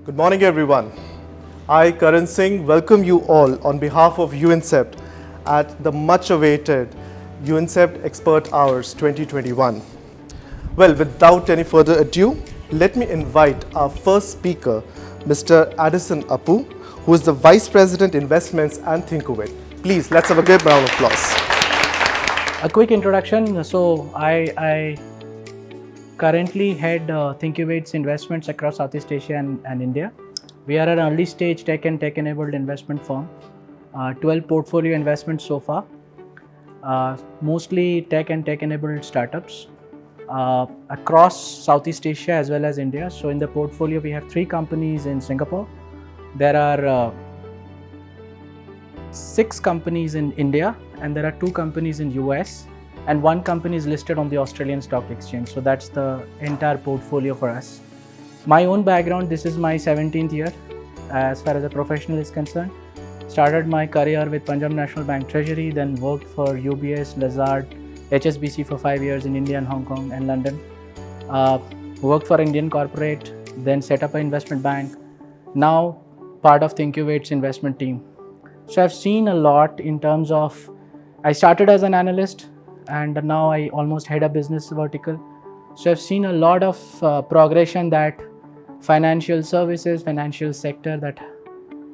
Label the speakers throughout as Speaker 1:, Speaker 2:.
Speaker 1: Good morning, everyone. I, Karan Singh, welcome you all on behalf of UNCEPT at the much-awaited UNCEPT Expert Hours 2021. Well, without any further ado, let me invite our first speaker, Mr. Addison Appu, who is the Vice President Investments and Thinkovate. Please, let's have a great round of applause.
Speaker 2: A quick introduction. So I currently head Thinkovate's investments across Southeast Asia and India. We are an early stage tech and tech-enabled investment firm. 12 portfolio investments so far, mostly tech and tech-enabled startups across Southeast Asia as well as India. So in the portfolio, we have 3 companies in Singapore. There are 6 companies in India, and there are 2 companies in US, and 1 company is listed on the Australian Stock Exchange. So that's the entire portfolio for us. My own background, this is my 17th year as far as a professional is concerned. Started my career with Punjab National Bank Treasury, then worked for UBS, Lazard, HSBC for 5 years in India and Hong Kong and London. Worked for Indian corporate, then set up an investment bank. Now part of Thinkovate's investment team. So I've seen a lot in terms of, I started as an analyst and now I almost head a business vertical. So I've seen a lot of progression that financial services, financial sector that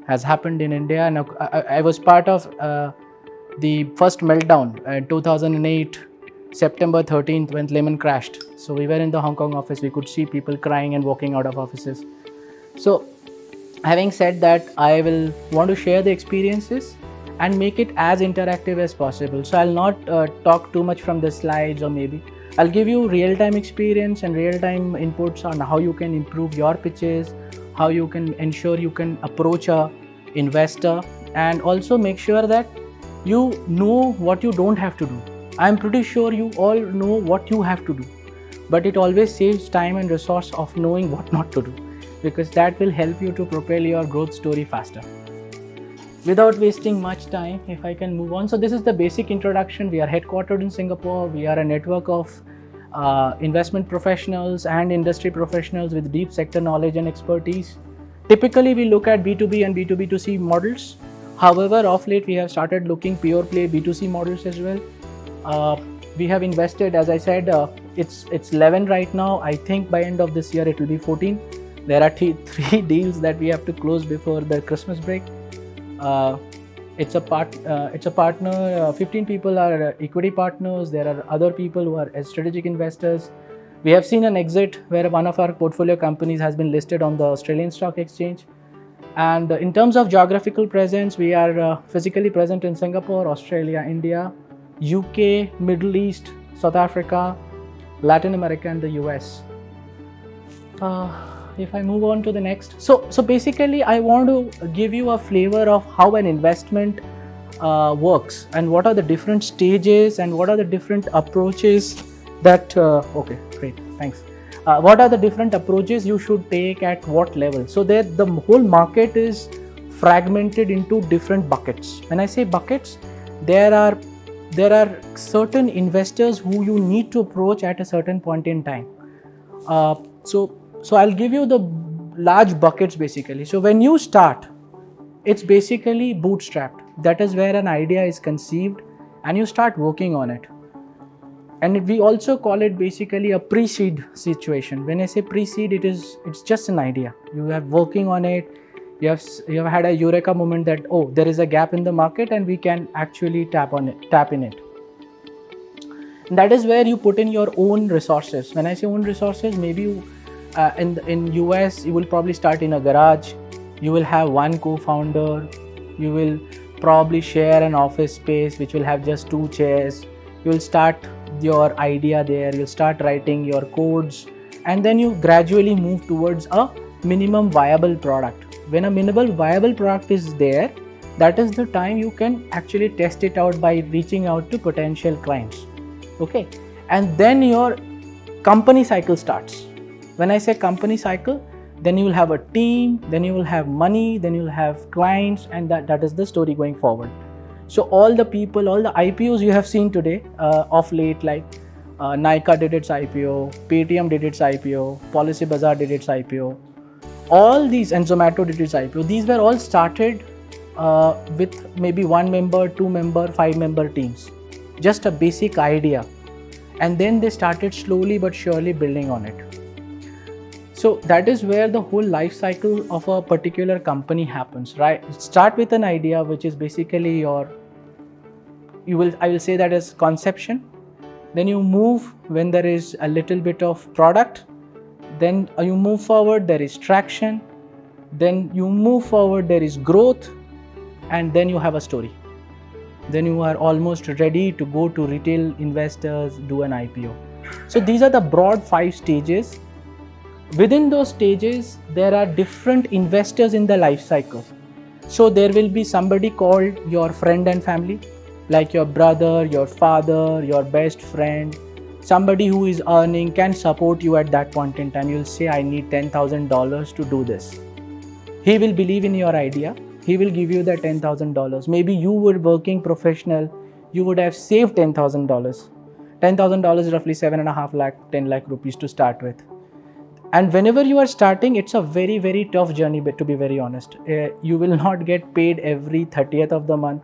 Speaker 2: has happened in India. And I was part of the first meltdown 2008, September 13th when Lehman crashed. So we were in the Hong Kong office, we could see people crying and walking out of offices. So having said that, I will want to share the experiences and make it as interactive as possible. So I'll not talk too much from the slides, or maybe I'll give you real-time experience and real-time inputs on how you can improve your pitches, how you can ensure you can approach a investor, and also make sure that you know what you don't have to do. I'm pretty sure you all know what you have to do, but it always saves time and resource of knowing what not to do, because that will help you to propel your growth story faster. Without wasting much time, if I can move on. So this is the basic introduction. We are headquartered in Singapore. We are a network of investment professionals and industry professionals with deep sector knowledge and expertise. Typically, we look at B2B and B2B2C models. However, of late, we have started looking pure play B2C models as well. We have invested, as I said, it's 11 right now. I think by end of this year, it will be 14. There are 3 deals that we have to close before the Christmas break. It's a partner. 15 people are equity partners. There are other people who are strategic investors. We have seen an exit where one of our portfolio companies has been listed on the Australian Stock Exchange. And in terms of geographical presence, we are physically present in Singapore, Australia, India, UK, Middle East, South Africa, Latin America, and the US. If I move on to the next. So basically, I want to give you a flavor of how an investment works and what are the different stages and what are the different approaches that, okay, great, thanks. What are the different approaches you should take at what level? So that the whole market is fragmented into different buckets. When I say buckets, there are certain investors who you need to approach at a certain point in time. So I'll give you the large buckets basically. So when you start, it's basically bootstrapped. That is where an idea is conceived and you start working on it. And we also call it basically a pre-seed situation. When I say pre-seed, it's just an idea. You are working on it. You have had a eureka moment that, oh, there is a gap in the market and we can actually tap in it. And that is where you put in your own resources. When I say own resources, maybe you in US, you will probably start in a garage. You will have one co-founder. You will probably share an office space which will have just 2 chairs. You will start your idea there. You'll start writing your codes, and then you gradually move towards a minimum viable product. When a minimum viable product is there, that is the time you can actually test it out by reaching out to potential clients. Okay, and then your company cycle starts. When I say company cycle, then you will have a team, then you will have money, then you will have clients, and that is the story going forward. So all the people, all the IPOs you have seen today of late, like Nykaa did its IPO, Paytm did its IPO, Policybazaar did its IPO. All these, and Zomato did its IPO, these were all started with maybe 1 member, 2 member, 5 member teams. Just a basic idea. And then they started slowly but surely building on it. So that is where the whole life cycle of a particular company happens, right? Start with an idea, which is basically I will say that as conception. Then you move when there is a little bit of product. Then you move forward, there is traction. Then you move forward, there is growth. And then you have a story. Then you are almost ready to go to retail investors, do an IPO. So these are the broad 5 stages. Within those stages, there are different investors in the life cycle. So there will be somebody called your friend and family, like your brother, your father, your best friend. Somebody who is earning can support you at that point in time. You'll say, I need $10,000 to do this. He will believe in your idea. He will give you that $10,000. Maybe you were working professional. You would have saved $10,000. $10,000 is roughly 7.5 lakh, 10 lakh rupees to start with. And whenever you are starting, it's a very, very tough journey, but to be very honest. You will not get paid every 30th of the month.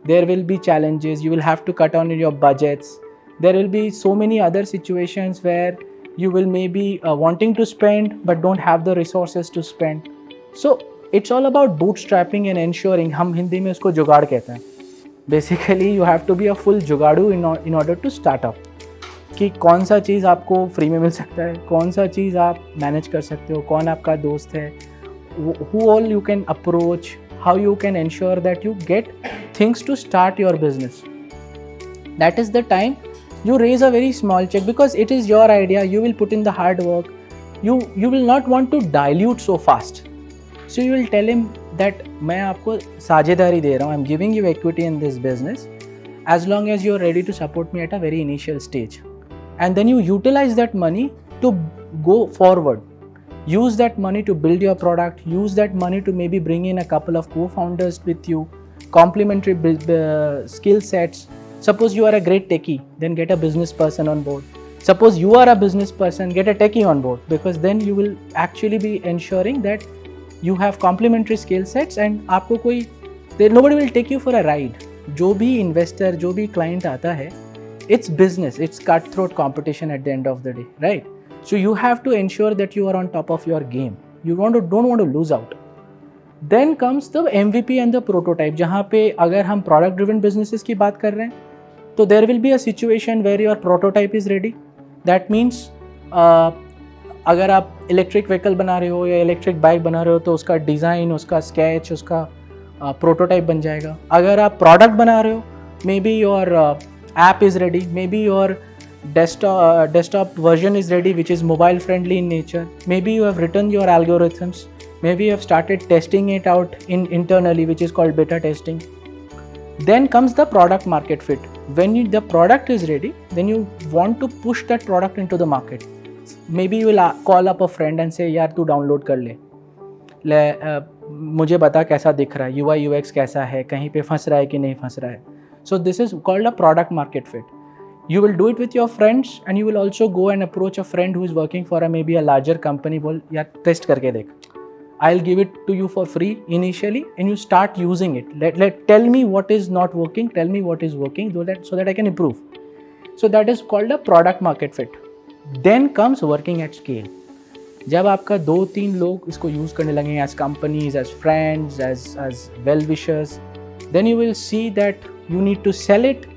Speaker 2: There will be challenges. You will have to cut on your budgets. There will be so many other situations where you will maybe wanting to spend, but don't have the resources to spend. So it's all about bootstrapping and ensuring. हम हिंदी में उसको जुगाड़ कहते हैं. Basically, you have to be a full जुगाड़ू in order to start up. कि कौन सा चीज़ आपको फ्री में मिल सकता है, कौन सा चीज़ आप मैनेज कर सकते हो, कौन आपका दोस्त है, who all you can approach, how you can ensure that you get things to start your business. That is the time you raise a very small check, because it is your idea. You will put in the hard work. You will not want to dilute so fast. So you will tell him that मैं आपको साझेदारी दे रहा हूँ. I'm giving you equity in this business as long as you are ready to support me at a very initial stage. And then you utilize that money to go forward. Use that money to build your product. Use that money to maybe bring in a couple of co-founders with you. Complementary skill sets. Suppose you are a great techie, then get a business person on board. Suppose you are a business person, get a techie on board, because then you will actually be ensuring that you have complementary skill sets and आपको कोई nobody will take you for a ride. जो भी investor, जो भी client आता है, it's business, it's cutthroat competition at the end of the day, right? So you have to ensure that you are on top of your game. You don't want to lose out. Then comes the MVP and the prototype. जहाँ पे अगर हम product driven businesses की बात कर रहे हैं, तो there will be a situation where your prototype is ready. That means अगर आप इलेक्ट्रिक व्हीकल बना रहे हो या इलेक्ट्रिक बाइक बना रहे हो, तो उसका डिज़ाइन, उसका स्केच, उसका प्रोटोटाइप बन जाएगा. अगर आप प्रोडक्ट बना रहे हो, may be your app is ready, may be your desktop version is ready, which is mobile friendly in nature. Maybe you have written your algorithms. Maybe you have started testing it out internally, which is called beta testing. Then comes the product market fit. When the product is ready, then you want to push that product into the market. Maybe you will call up a friend and say, यार तू download कर ले, मुझे बता कैसा दिख रहा है, UI UX कैसा है, कहीं पे फंस रहा है कि नहीं फंस रहा है. So this is called a product market fit. You will do it with your friends, and you will also go and approach a friend who is working for maybe a larger company. बोल यार test करके देख. I'll give it to you for free initially, and you start using it. Tell me what is not working. Tell me what is working, so that I can improve. So that is called a product market fit. Then comes working at scale. जब आपका 2-3 लोग इसको use करने लगेंगे as companies, as friends, as well-wishers, then you will see that you need to sell it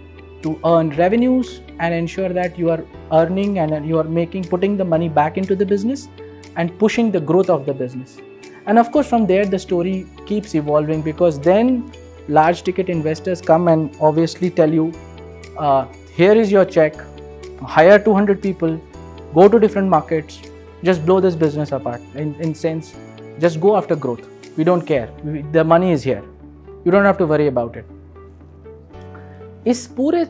Speaker 2: to earn revenues and ensure that you are earning and you are putting the money back into the business and pushing the growth of the business. And of course, from there the story keeps evolving, because then large ticket investors come and obviously tell you, here is your check, hire 200 people, go to different markets, just blow this business apart. In sense, just go after growth. We don't care. The money is here. You don't have to worry about it. इस पूरे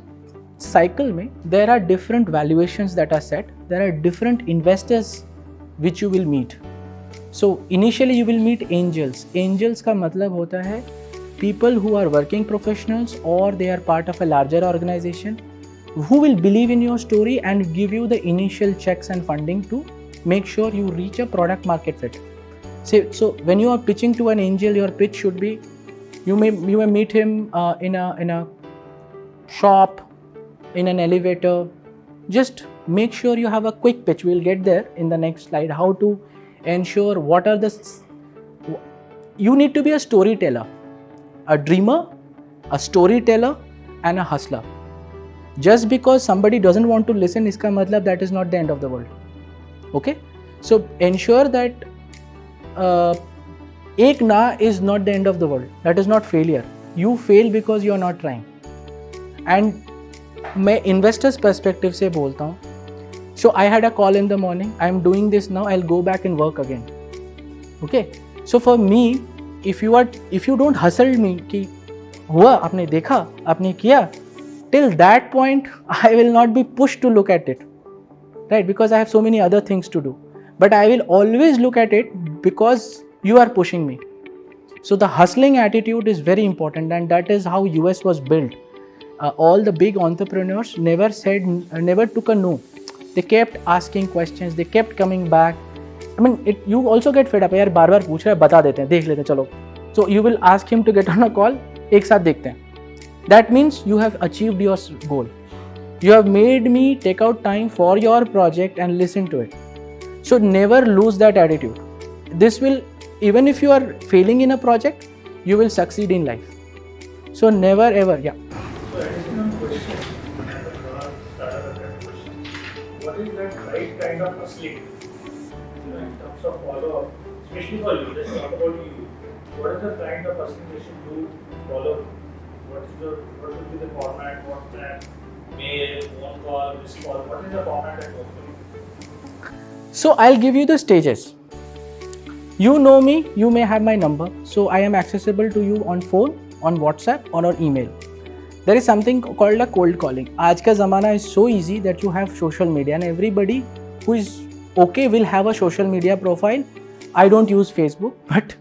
Speaker 2: cycle में there are different valuations that are set. There are different investors which you will meet. So initially you will meet angels. Angels का मतलब होता है people who are working professionals or they are part of a larger organization who will believe in your story and give you the initial checks and funding to make sure you reach a product market fit. So when you are pitching to an angel, your pitch should be, you may meet him in a shop, in an elevator. Just make sure you have a quick pitch. We'll get there in the next slide. How to ensure what are the. You need to be a storyteller, a dreamer, a storyteller, and a hustler. Just because somebody doesn't want to listen, iska matlab that is not the end of the world. Okay? So ensure that ek na is not the end of the world. That is not failure. You fail because you are not trying. And मैं investors perspective से बोलता हूँ. So I had a call in the morning. I am doing this now. I'll go back and work again. Okay. So for me, if you don't hustle me कि हुआ, आपने देखा, आपने किया, till that point I will not be pushed to look at it, right? Because I have so many other things to do. But I will always look at it because you are pushing me. So the hustling attitude is very important, and that is how US was built. All the big entrepreneurs never took a no. They kept asking questions. They kept coming back. I mean, you also get fed up. यार बार-बार पूछ रहा है, बता देते हैं, देख लेते हैं, चलो. So you will ask him to get on a call. एक साथ देखते हैं. That means you have achieved your goal. You have made me take out time for your project and listen to it. So never lose that attitude. This will, even if you are failing in a project, you will succeed in life. So never ever, yeah.
Speaker 3: So additional question, what is that right kind of hustling? In terms of follow-up, especially for you, let's talk about you. What is the kind of hustling they should do, follow? What will be the format, WhatsApp, mail, phone call, missed call? What is the format that works for you?
Speaker 2: So I'll give you the stages. You know me, you may have my number. So I am accessible to you on phone, on WhatsApp, or on email. There is something called a cold calling. आज का ज़माना is so easy that you have social media, and everybody who is okay will have a social media profile. I don't use Facebook, but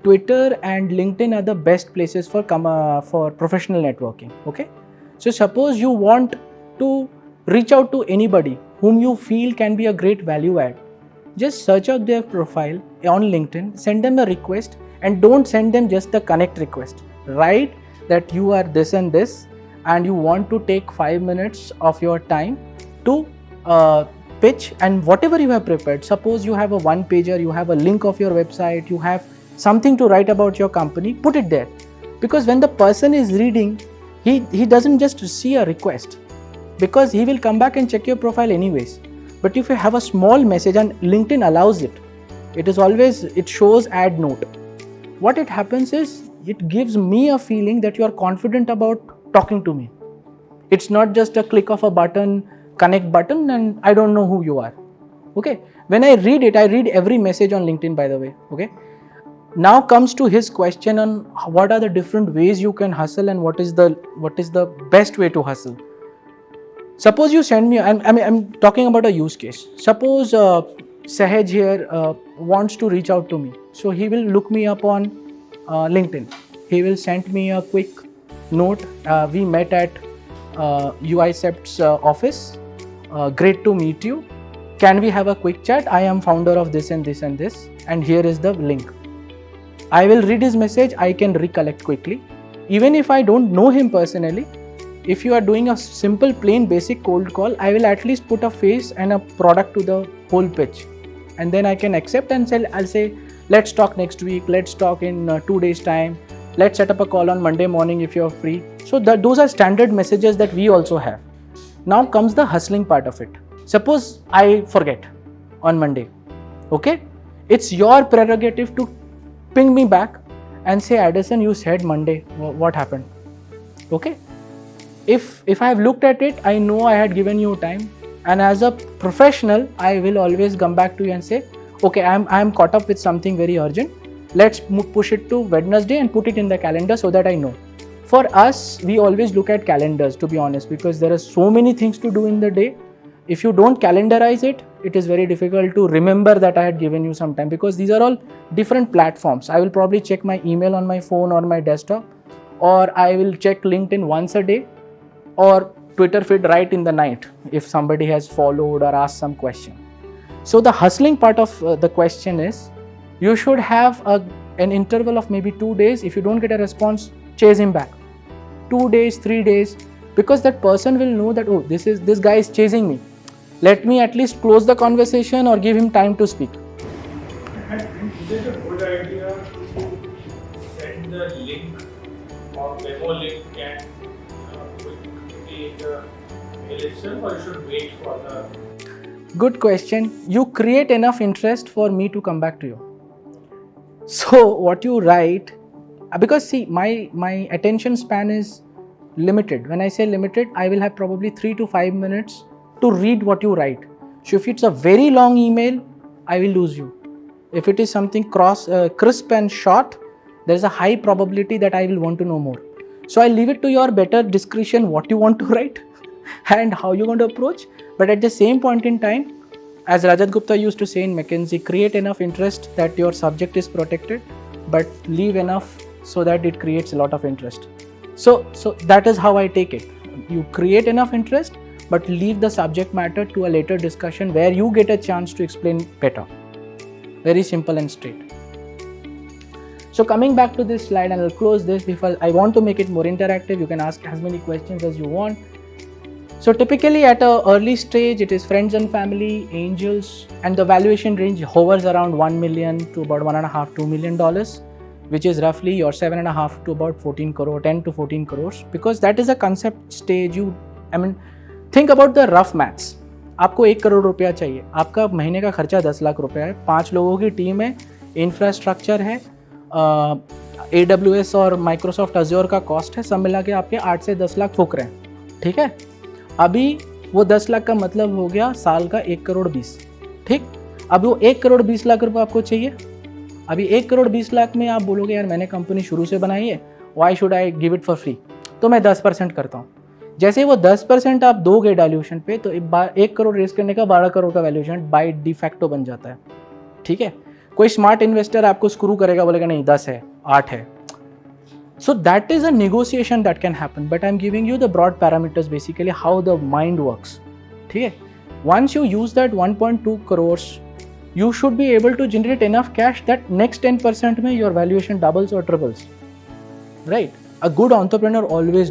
Speaker 2: Twitter and LinkedIn are the best places for professional networking. Okay, so suppose you want to reach out to anybody whom you feel can be a great value add. Just search out their profile on LinkedIn, send them a request, and don't send them just the connect request. Write that you are this and this, and you want to take 5 minutes of your time to pitch, and whatever you have prepared. Suppose you have a one pager, you have a link of your website, you have something to write about your company, put it there. Because when the person is reading, he doesn't just see a request, because he will come back and check your profile anyways. But if you have a small message, and LinkedIn allows it, it shows add note. What it happens is, it gives me a feeling that you are confident about talking to me. It's not just a click of a button, connect button, and I don't know who you are. Okay. When I read it, I read every message on LinkedIn, by the way. Okay. Now comes to his question on what are the different ways you can hustle, and what is the best way to hustle. Suppose you send me, I'm talking about a use case. Suppose Sahaj here wants to reach out to me. So he will look me up on LinkedIn. He will send me a quick note. We met at UiCept's office. Great to meet you. Can we have a quick chat? I am founder of this and this and this, and here is the link. I will read his message. I can recollect quickly. Even if I don't know him personally, if you are doing a simple, plain, basic cold call, I will at least put a face and a product to the whole pitch. And then I can accept and I'll say, let's talk next week. Let's talk in 2 days' time. Let's set up a call on Monday morning if you're free. So those are standard messages that we also have. Now comes the hustling part of it. Suppose I forget on Monday. Okay? It's your prerogative to ping me back and say, Addison, you said Monday. What happened? Okay? If I have looked at it, I know I had given you time, and as a professional, I will always come back to you and say, okay, I am caught up with something very urgent. Let's push it to Wednesday and put it in the calendar so that I know. For us, we always look at calendars, to be honest, because there are so many things to do in the day. If you don't calendarize it, it is very difficult to remember that I had given you some time, because these are all different platforms. I will probably check my email on my phone or my desktop, or I will check LinkedIn once a day, or Twitter feed right in the night if somebody has followed or asked some question. So the hustling part of the question is, you should have an interval of maybe 2 days. If you don't get a response, chase him back. 2 days, 3 days, because that person will know that, oh, this guy is chasing me. Let me at least close the conversation or give him time to speak.
Speaker 3: And is it a good idea to send the link or demo link and quickly in the mail itself, or you should wait for the?
Speaker 2: Good question. You create enough interest for me to come back to you. So what you write, because see, my attention span is limited. When I say limited, I will have probably 3 to 5 minutes to read what you write. So if it's a very long email, I will lose you. If it is something crisp and short, there is a high probability that I will want to know more. So I leave it to your better discretion what you want to write and how you want to approach. But at the same point in time, as Rajat Gupta used to say in McKinsey, create enough interest that your subject is protected, but leave enough so that it creates a lot of interest. So that is how I take it. You create enough interest, but leave the subject matter to a later discussion where you get a chance to explain better. Very simple and straight. So coming back to this slide, and I'll close this because I want to make it more interactive. You can ask as many questions as you want. So typically at an early stage, it is friends and family, angels, and the valuation range hovers around $1 million to about $1.5–2 million, which is roughly your 7.5 to about 14 crore, 10 to 14 crores, because that is a concept stage. Think about the rough maths. आपको 1 करोड़ रुपया चाहिए, आपका महीने का खर्चा 10 लाख रुपया है, 5 लोगों की टीम है, इंफ्रास्ट्रक्चर है, AWS और Microsoft Azure का कॉस्ट है, सब मिला के आपके 8 से 10 लाख फूक रहे हैं, ठीक है। अभी वो 10 लाख का मतलब हो गया साल का 1 करोड़ 20, ठीक। अब वो 1 करोड़ 20 लाख रुपये आपको चाहिए। अभी 1 करोड़ 20 लाख में आप बोलोगे यार मैंने कंपनी शुरू से बनाई है, why should I give it for free, तो मैं 10% करता हूँ। जैसे वो 10% आप दोगे डाइल्यूशन पे, तो 1 करोड़ रेस करने का 12 करोड़ का वैल्यूएशन बाय डिफैक्टो बन जाता है, ठीक है। कोई स्मार्ट इन्वेस्टर आपको स्क्रू करेगा, बोलेगा नहीं 10 है, 8 है। So that is a negotiation that can happen, but I'm giving you the broad parameters, basically how the mind works. ठीक है? Once you use that 1.2 crores, you should be able to generate enough cash that next 10% में your valuation doubles or triples, right? A good entrepreneur always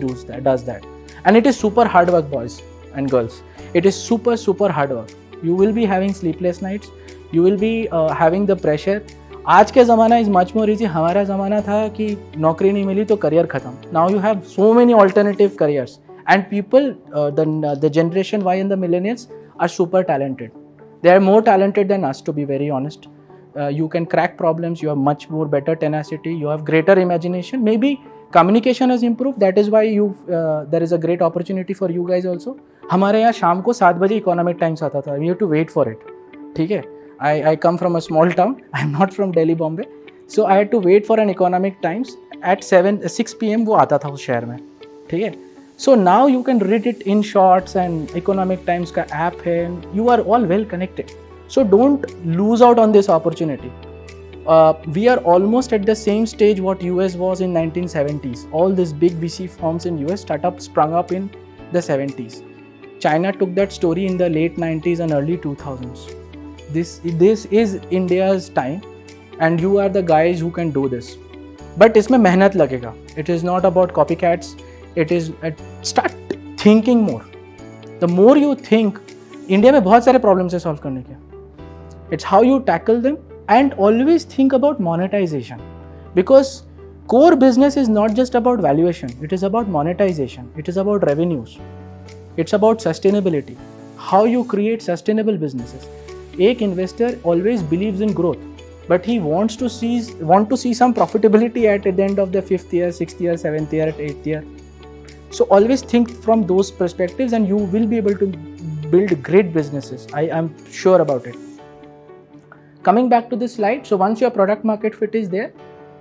Speaker 2: does that, and it is super hard work, boys and girls. It is super hard work. You will be having sleepless nights. You will be having the pressure. आज के ज़माना is much more easy. हमारा ज़माना था कि नौकरी नहीं मिली तो करियर ख़त्म। Now you have so many alternative careers and people the generation Y and the millennials are super talented. They are more talented than us, to be very honest. You can crack problems, you have much more better tenacity, you have greater imagination, maybe communication has improved, that is why there is a great opportunity for you guys also. हमारे यहाँ शाम को 7 बजे economic times आता था, we have to wait for it, ठीक है। I come from a small town, I am not from Delhi, Bombay, so I had to wait for an economic times at 6 PM वो आता था उस शहर में, ठीक है। So now you can read it in shorts and economic times का app है, you are all well connected. So don't lose out on this opportunity. We are almost at the same stage what US was in 1970s. All these big VC firms in US startups sprung up in the 70s. China took that story in the late 90s and early 2000s. This is India's time, and you are the guys who can do this. But इसमें मेहनत लगेगा. It is not about copycats. It is start thinking more. The more you think, India में बहुत सारे problems है solve करने के. It's how you tackle them, and always think about monetization, because core business is not just about valuation, it is about monetization, it is about revenues, it's about sustainability, how you create sustainable businesses. एक investor always believes in growth, but he wants to see some profitability at the end of the 5th year, 6th year, 7th year, 8th year. So always think from those perspectives and you will be able to build great businesses. I am sure about it. Coming back to this slide, so once your product market fit is there,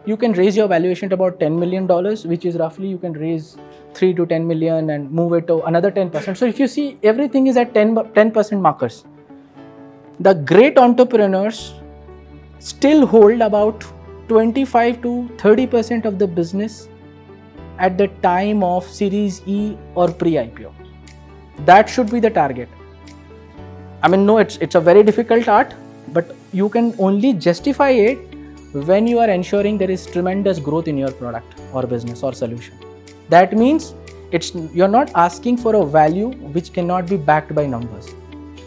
Speaker 2: you can raise your valuation to about $10 million, which is roughly you can raise 3 to 10 million and move it to another 10%. So if you see, everything is at 10% markers. The great entrepreneurs still hold about 25 to 30% of the business at the time of Series E or pre-IPO. That should be the target. I mean, no, it's a very difficult art, but you can only justify it when you are ensuring there is tremendous growth in your product or business or solution. That means you're not asking for a value which cannot be backed by numbers.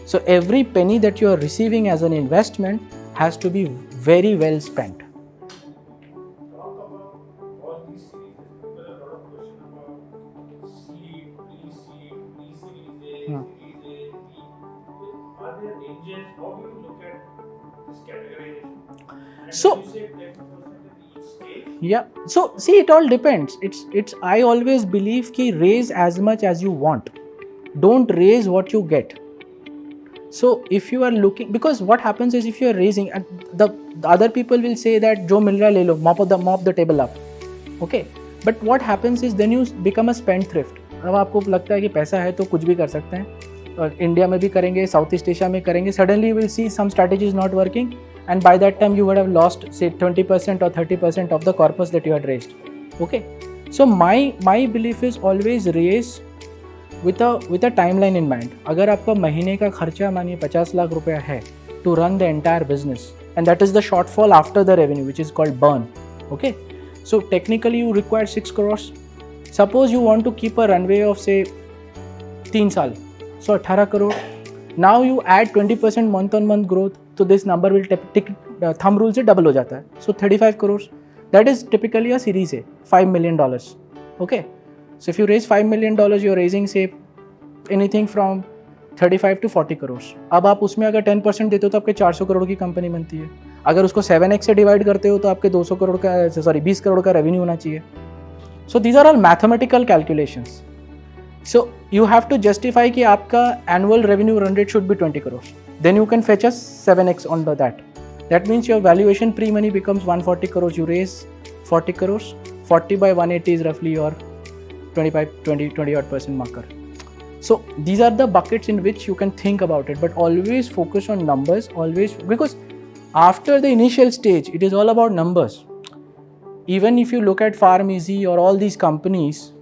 Speaker 2: So every penny that you are receiving as an investment has to be very well spent.
Speaker 3: Talk about all these series. There are a lot of questions about seed, pre-seed, pre-series A, series A, B. Are there angels? How do you look at this categorization? And
Speaker 2: So-
Speaker 3: when you say 10% in each stage,
Speaker 2: Yeah. So see, it all depends. It's I always believe ki raise as much as you want. Don't raise what you get. So if you are looking, because what happens is if you are raising, and the other people will say that जो मिल रहा है ले लो, mop the table up. Okay. But what happens is then you become a spendthrift. अब आपको लगता है कि पैसा है तो कुछ भी कर सकते हैं, और इंडिया में भी करेंगे, साउथ ईस्ट एशिया में करेंगे. Suddenly you will see some strategy is not working, and by that time you would have lost say 20% or 30% of the corpus that you had raised. Okay. So my belief is always raise with a timeline in mind. अगर आपका महीने का खर्चा मानिए 50 लाख रुपया है to run the entire business, and that is the shortfall after the revenue, which is called burn. Okay. So technically you require 6 crores. Suppose you want to keep a runway of say 3 साल, so 18 crore. Now you add 20% month on month growth, so this number will thumb rule से double हो जाता है. So 35 crores. That is typically a series A, $5 million. Okay. So if you raise $5 million, you're raising say anything from 35 to 40 crores. अब आप उसमें अगर 10% देते हो तो आपके 400 करोड़ की कंपनी बनती है. अगर उसको 7x से डिवाइड करते हो तो आपके 200 करोड़ का 20 करोड़ का रेवेन्यू होना चाहिए. So these are all mathematical calculations. So you have to justify कि आपका annual revenue run rate should be 20 crores. Then you can fetch us 7x on that. That means your valuation pre-money becomes 140 crores. You raise 40 crores. 40 by 180 is roughly your 20 odd percent marker. So these are the buckets in which you can think about it, but always focus on numbers, always, because after the initial stage, it is all about numbers. Even if you look at PharmEasy or all these companies,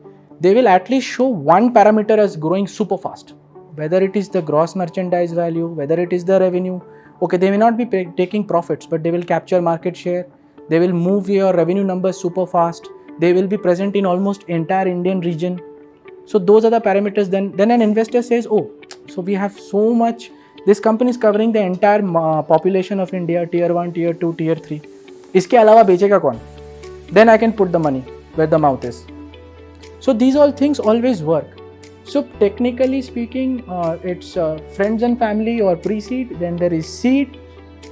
Speaker 2: they will at least show one parameter as growing super fast. Whether it is the gross merchandise value, whether it is the revenue. Okay, they may not be taking profits, but they will capture market share. They will move your revenue numbers super fast. They will be present in almost entire Indian region. So those are the parameters. Then an investor says, oh, so we have so much. This company is covering the entire population of India, tier 1, tier 2, tier 3. इसके अलावा बेचेगा कौन? Then I can put the money where the mouth is. So these all things always work. So technically speaking, it's friends and family or pre-seed. Then there is seed,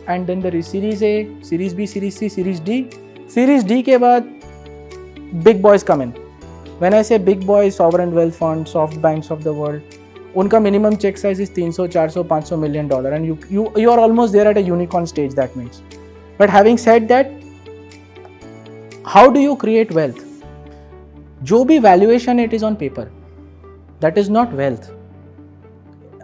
Speaker 2: and then there is series A, series B, series C, series D. Series D के बाद big boys come in. When I say big boys, sovereign wealth funds, soft banks of the world, उनका minimum check size is 300, 400, 500 million dollar, and you are almost there at a unicorn stage. That means. But having said that, how do you create wealth? जो भी valuation it is on paper, that is not wealth.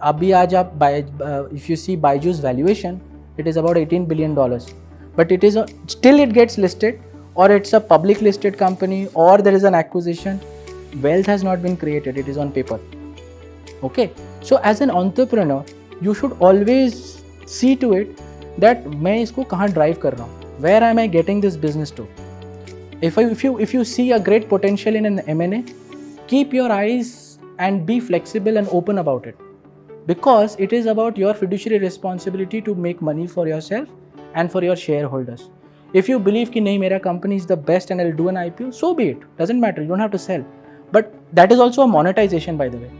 Speaker 2: अभी आज आप if you see Byju's valuation, it is about $18 billion, but it is still it gets listed, or it's a public listed company, or there is an acquisition. Wealth has not been created, it is on paper. Okay, so as an entrepreneur, you should always see to it that मैं इसको कहाँ drive कर रहा हूँ. Where am I getting this business to? If you see a great potential in an M&A, keep your eyes and be flexible and open about it, because it is about your fiduciary responsibility to make money for yourself and for your shareholders. If you believe कि नहीं मेरा company is the best and I'll do an IPO, so be it. Doesn't matter. You don't have to sell. But that is also a monetization, by the way.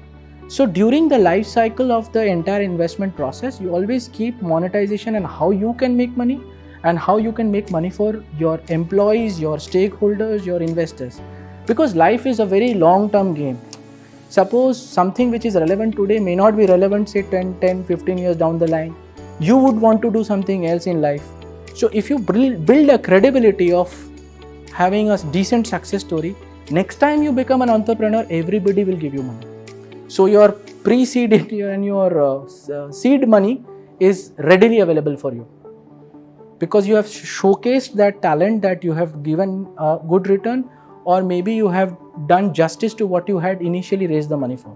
Speaker 2: So during the life cycle of the entire investment process, you always keep monetization and how you can make money and how you can make money for your employees, your stakeholders, your investors. Because life is a very long-term game. Suppose something which is relevant today may not be relevant say 10, 15 years down the line. You would want to do something else in life. So if you build a credibility of having a decent success story, next time you become an entrepreneur, everybody will give you money. So your pre-seed and your seed money is readily available for you, because you have showcased that talent, that you have given a good return, or maybe you have done justice to what you had initially raised the money for.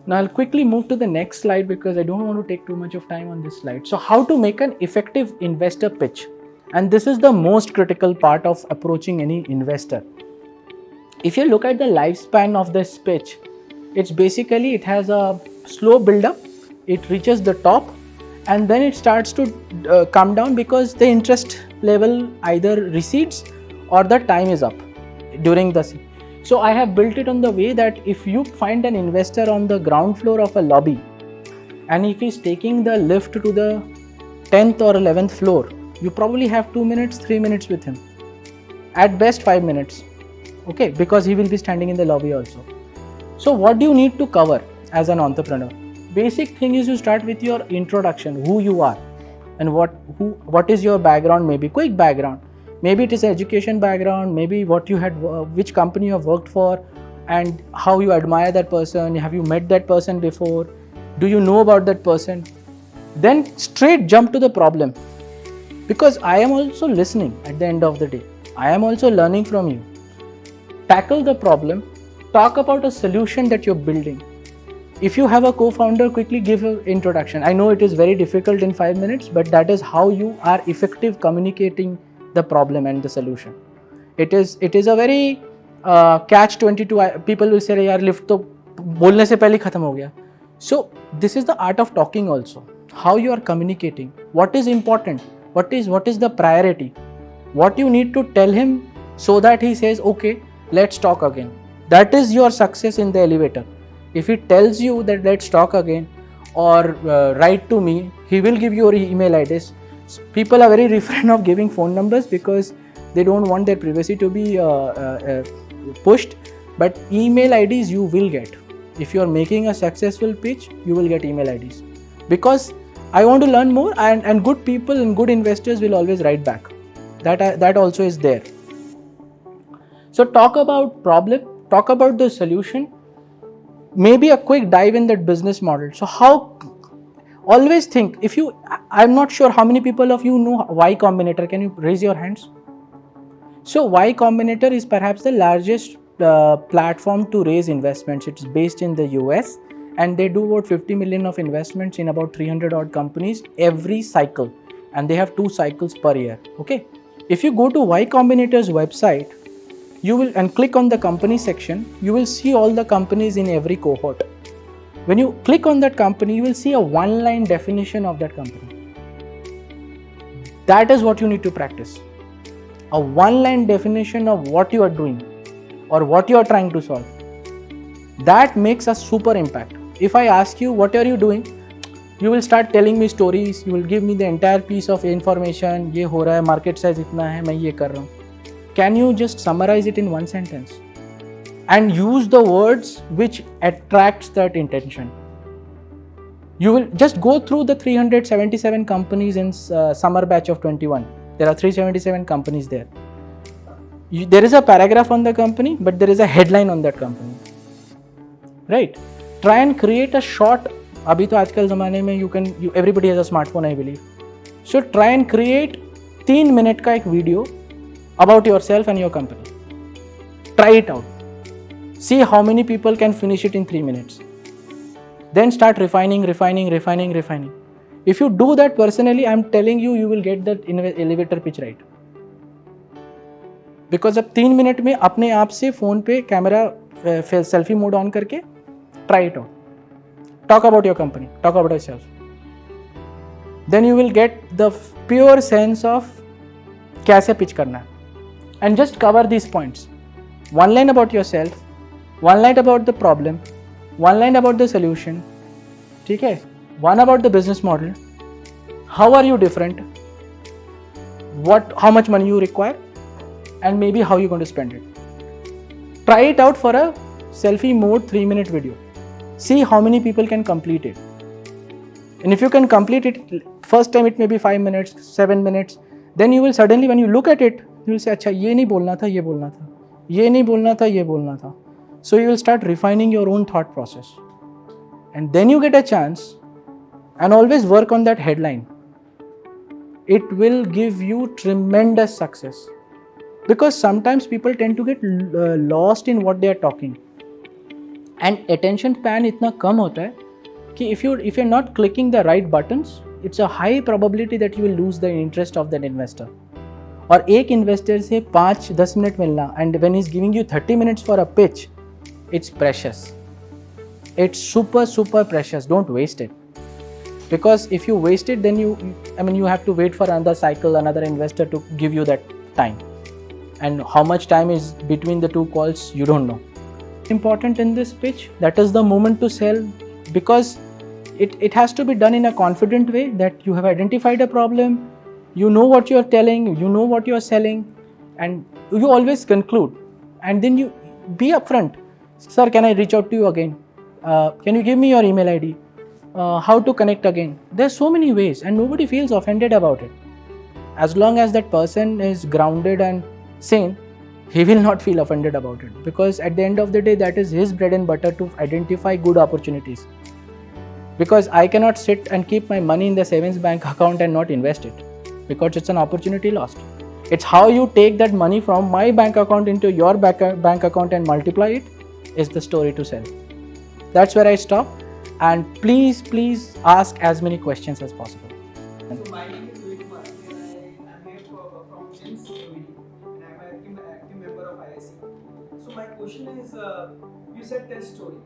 Speaker 2: Now I'll quickly move to the next slide because I don't want to take too much of time on this slide. So how to make an effective investor pitch? And this is the most critical part of approaching any investor. If you look at the lifespan of this pitch, it's basically, it has a slow build up, it reaches the top, and then it starts to come down because the interest level either recedes or the time is up during the scene. So I have built it on the way that if you find an investor on the ground floor of a lobby, and if he's taking the lift to the 10th or 11th floor, you probably have 2 minutes, 3 minutes with him. At best 5 minutes. Okay, because he will be standing in the lobby also. So what do you need to cover as an entrepreneur? Basic thing is you start with your introduction, who you are and what is your background, maybe quick background. Maybe it is education background, maybe what you had, which company you have worked for, and how you admire that person. Have you met that person before? Do you know about that person? Then straight jump to the problem. Because I am also listening at the end of the day. I am also learning from you. Tackle the problem. Talk about a solution that you're building. If you have a co-founder, quickly give an introduction. I know it is very difficult in 5 minutes, but that is how you are effective communicating the problem and the solution. It is a very catch-22. People will say, "यार lift तो बोलने से पहले खत्म हो गया." So this is the art of talking also. How you are communicating. What is important? What is the priority? What you need to tell him so that he says, "Okay, let's talk again." That is your success in the elevator. If he tells you that let's talk again or write to me, he will give you your email IDs. People are very refrain of giving phone numbers because they don't want their privacy to be pushed. But email IDs you will get. If you are making a successful pitch, you will get email IDs. Because I want to learn more, and good people and good investors will always write back. That also is there. So talk about problem, talk about the solution, maybe a quick dive in that business model. So always think, I'm not sure how many people of you know Y Combinator. Can you raise your hands? So Y Combinator is perhaps the largest platform to raise investments. It's based in the US and they do about 50 million of investments in about 300 odd companies every cycle, and they have 2 cycles per year. Okay. If you go to Y Combinator's website, you will and click on the company section, you will see all the companies in every cohort. When you click on that company, you will see a one-line definition of that company. That is what you need to practice. A one-line definition of what you are doing or what you are trying to solve. That makes a super impact. If I ask you, what are you doing? You will start telling me stories. You will give me the entire piece of information. ये हो रहा है, market size इतना है, मैं ये कर रहा हूँ. Can you just summarize it in one sentence and use the words which attracts that intention? You will just go through the 377 companies in summer batch of 21. There are 377 companies there. There is a paragraph on the company, but there is a headline on that company. Right? Try and create a short. अभी तो आजकल ज़माने में everybody has a smartphone, I believe. So try and create 3 minute का एक video about yourself and your company. Try it out. See how many people can finish it in 3 minutes. Then start refining. If you do that personally, I'm telling you, you will get that elevator pitch right. Because अब 3 minute में अपने आप से phone पे camera selfie mode on करके try it out. Talk about your company. Talk about yourself. Then you will get the pure sense of कैसे pitch करना है. And just cover these points. 1 line about yourself, 1 line about the problem, 1 line about the solution. ठीक है? 1 about the business model. How are you different? How much money you require? And maybe how you're going to spend it. Try it out for a selfie mode 3 minute video. See how many people can complete it. And if you can complete it, first time it may be 5 minutes, 7 minutes. Then you will suddenly, when you look at it, you will say, अच्छा ये नहीं बोलना था, ये बोलना था, ये नहीं बोलना था, ये बोलना था. So you will start refining your own thought process. And then you get a chance, and always work on that headline. It will give you tremendous success. Because sometimes people tend to get lost in what they are talking. And attention span इतना कम होता है कि if you're not clicking the right buttons, it's a high probability that you will lose the interest of that investor. और एक investor से 5-10 minute मिलना, and when he is giving you 30 minutes for a pitch, it's precious. It's super precious. Don't waste it, because if you waste it, then you have to wait for another cycle, another investor to give you that time, and how much time is between the two calls, you don't know. Important in this pitch, that is the moment to sell, because it has to be done in a confident way, that you have identified a problem, you know what you are telling, you know what you are selling, and you always conclude, and then you be upfront. Sir, can I reach out to you again? Can you give me your email ID? How to connect again? There's so many ways, and nobody feels offended about it. As long as that person is grounded and sane, he will not feel offended about it, because at the end of the day, that is his bread and butter, to identify good opportunities. Because I cannot sit and keep my money in the savings bank account and not invest it, because it's an opportunity lost. It's how you take that money from my bank account into your bank account and multiply it is the story to sell. That's where I stop, and please ask as many questions as possible.
Speaker 4: So my name is Rohit Kumar, and I'm here from since UAE, and I'm an active member of IIC. So my question is, you said tell story.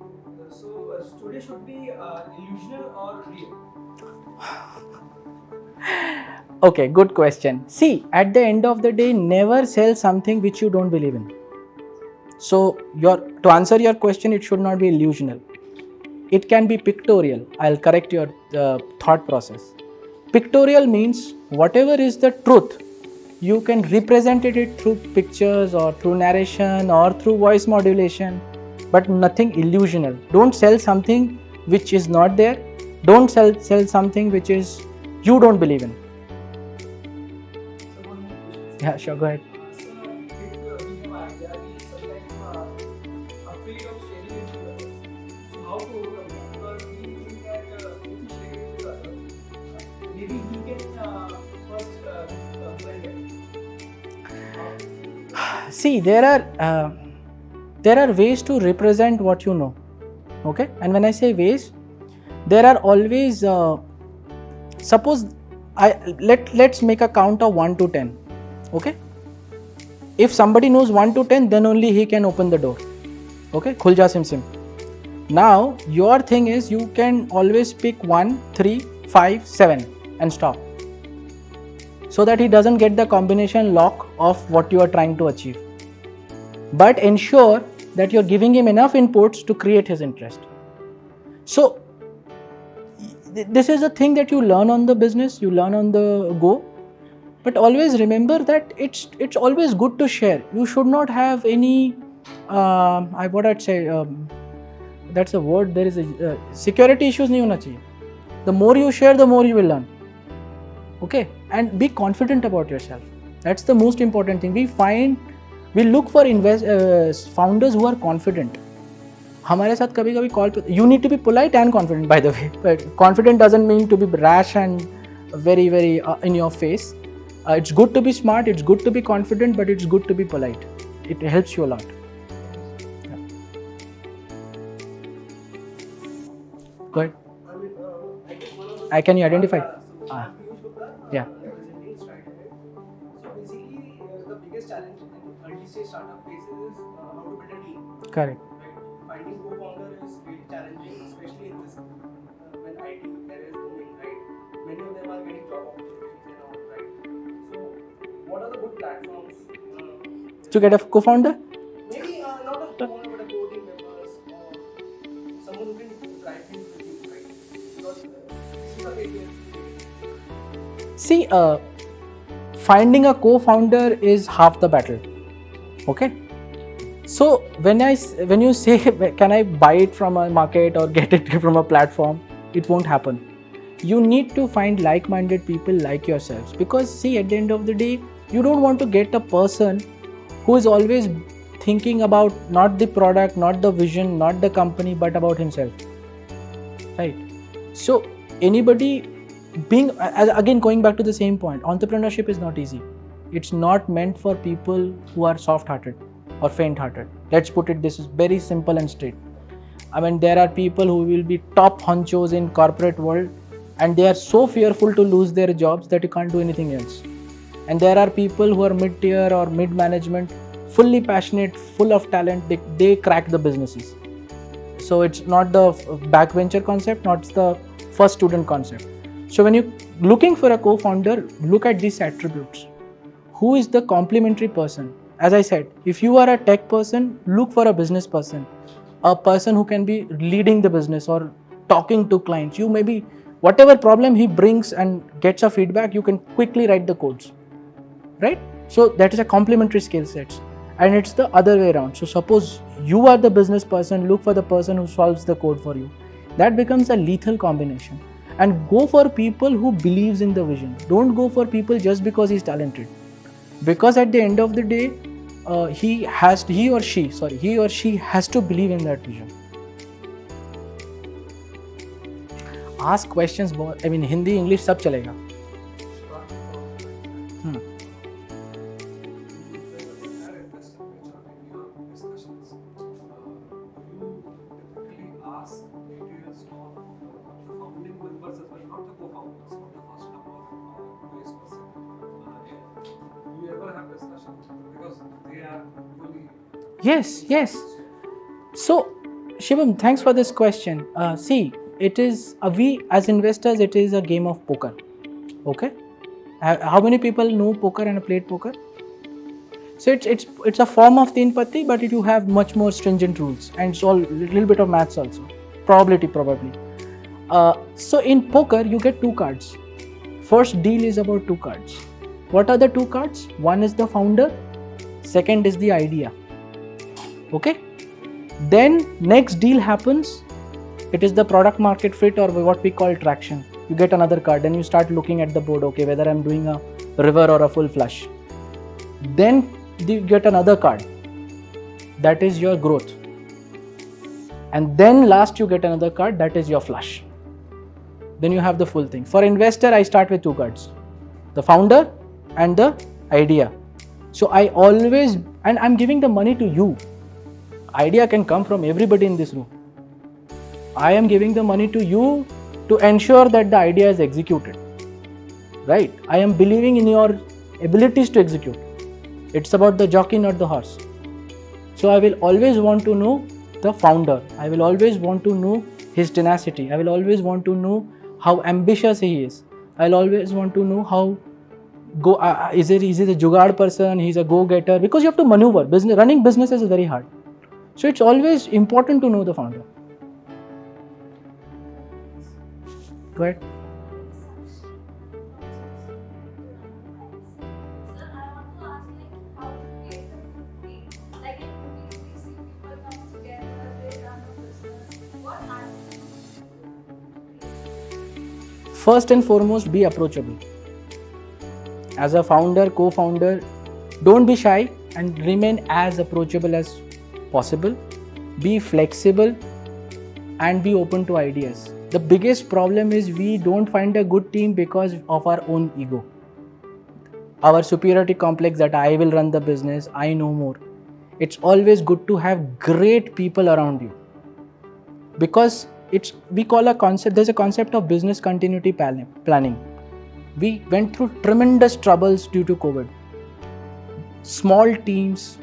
Speaker 4: So a story should be illusional or real?
Speaker 2: Okay, good question. See, at the end of the day, never sell something which you don't believe in. So to answer your question, it should not be illusional. It can be pictorial. I'll correct your thought process. Pictorial means whatever is the truth, you can represent it through pictures or through narration or through voice modulation, but nothing illusional. Don't sell something which is not there. Don't sell something which is you don't believe in.
Speaker 4: So one more question.
Speaker 2: Yeah, sure, go ahead.
Speaker 4: So if we have idea, we sometimes afraid of sharing it with others. So how to overcome that? Because we think that if we share it with others, maybe he can first build it.
Speaker 2: See, there are ways to represent what you know. Okay, and when I say ways, there are always suppose let's make a count of 1 to 10. Okay, if somebody knows 1 to 10, then only he can open the door. Okay, khul ja sim sim. Now your thing is, you can always pick 1, 3, 5, 7 and stop, so that he doesn't get the combination lock of what you are trying to achieve. But ensure that you're giving him enough inputs to create his interest. So this is a thing that you learn on the business, you learn on the go. But always remember that it's always good to share. You should not have any that's a word, there is a security issues nahi hona chahiye. The more you share, the more you will learn. Okay, and be confident about yourself. That's the most important thing. We look for founders who are confident. हमारे साथ कभी कभी call पे, you need to be polite and confident, by the way. But confident doesn't mean to be rash and very in your face. It's good to be smart, it's good to be confident, but it's good to be polite. It helps you a lot. Yeah. Go ahead. Can you identify? Yeah.
Speaker 4: So basically, the biggest challenge in early stage startup phase is how to build a team.
Speaker 2: Correct.
Speaker 4: Right? Finding co-founder is really challenging, especially in this when IT there is booming, right? Many of them are getting job opportunities and all, right? So, what are the good platforms?
Speaker 2: To get a co-founder?
Speaker 4: Maybe not a co-founder, but a co-team members or someone who can drive things with you, right? Because this is a big deal.
Speaker 2: See, finding a co-founder is half the battle. Okay. So when you say, can I buy it from a market or get it from a platform, it won't happen. You need to find like-minded people like yourselves, because see, at the end of the day, you don't want to get a person who is always thinking about not the product, not the vision, not the company, but about himself. Right? So anybody again, going back to the same point, entrepreneurship is not easy. It's not meant for people who are soft-hearted or faint-hearted. Let's put it this is very simple and straight. I mean, there are people who will be top honchos in corporate world, and they are so fearful to lose their jobs that you can't do anything else. and there are people who are mid-tier or mid-management, fully passionate, full of talent, they crack the businesses. So it's not the backbencher concept, not the first student concept. So when you're looking for a co-founder, look at these attributes. Who is the complementary person? As I said, if you are a tech person, look for a business person, a person who can be leading the business or talking to clients. You maybe whatever problem he brings and gets a feedback, you can quickly write the codes, right? So that is a complementary skill sets, and it's the other way around. So suppose you are the business person, look for the person who solves the code for you. That becomes a lethal combination. And go for people who believes in the vision. Don't go for people just because he's talented. Because at the end of the day, he or she has to believe in that vision. Ask questions. I mean, Hindi, English, सब चलेगा. Yes. So, Shivam, thanks for this question. See, it is we as investors, it is a game of poker. Okay, how many people know poker and played poker? So it's a form of Teen Patti, but you have much more stringent rules, and it's all little bit of maths also, probably. So in poker, you get 2 cards. First deal is about 2 cards. What are the 2 cards? One is the founder, second is the idea. Okay, then next deal happens. It is the product market fit, or what we call traction. You get another card, and you start looking at the board. Okay, whether I'm doing a river or a full flush. Then you get another card. That is your growth. And then last you get another card. That is your flush. Then you have the full thing. For investor, I start with 2 cards: the founder and the idea. So I always, and I'm giving the money to you. Idea can come from everybody in this room. I am giving the money to you to ensure that the idea is executed. Right? I am believing in your abilities to execute. It's about the jockey, not the horse. So I will always want to know the founder. I will always want to know his tenacity. I will always want to know how ambitious he is. I'll always want to know how is he a jugaad person, he's a go-getter, because you have to maneuver. Running businesses is very hard. So it's always important to know the founder. Go ahead. First and foremost, be approachable. As a founder, co-founder, don't be shy and remain as approachable as possible. Be flexible and be open to ideas. The biggest problem is we don't find a good team because of our own ego. Our superiority complex that I will run the business, I know more. It's always good to have great people around you. Because there's a concept of business continuity planning. We went through tremendous troubles due to COVID. Small teams.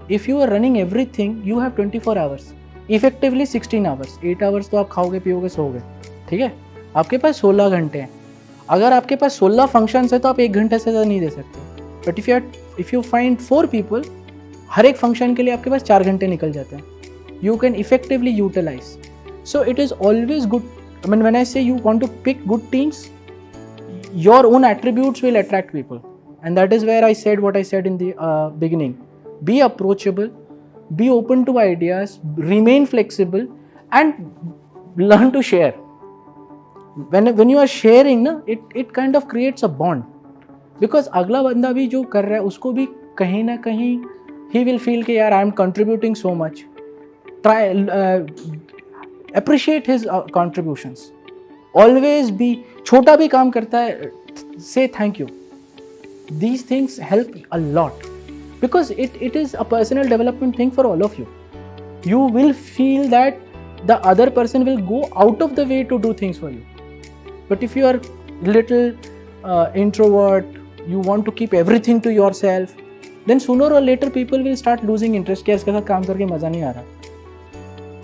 Speaker 2: If you are running everything, you have 24 hours. Effectively 16 hours. 8 hours तो आप खाओगे पियोगे सोओगे. ठीक है? आपके पास 16 घंटे हैं. अगर आपके पास 16 फंक्शंस है तो आप 1 घंटे से ज़्यादा नहीं दे सकते. But if you find 4 people, हर एक फंक्शन के लिए आपके पास 4 घंटे निकल जाते हैं. You can effectively utilize. So it is always good. I mean, when I say you want to pick good teams, your own attributes will attract people. And that is where I said what I said in the beginning. Be approachable, be open to ideas, remain flexible, and learn to share. When you are sharing, it kind of creates a bond. Because अगला बंदा भी जो कर रहा है उसको भी कहीं ना कहीं he will feel कि यार I am contributing so much. Appreciate his contributions. Always be, छोटा भी काम करता है, say thank you. These things help a lot. Because it is a personal development thing for all of you. You will feel that the other person will go out of the way to do things for you. But if you are little introvert you want to keep everything to yourself, then sooner or later people will start losing interest कि इसके साथ काम करके मजा नहीं आ रहा.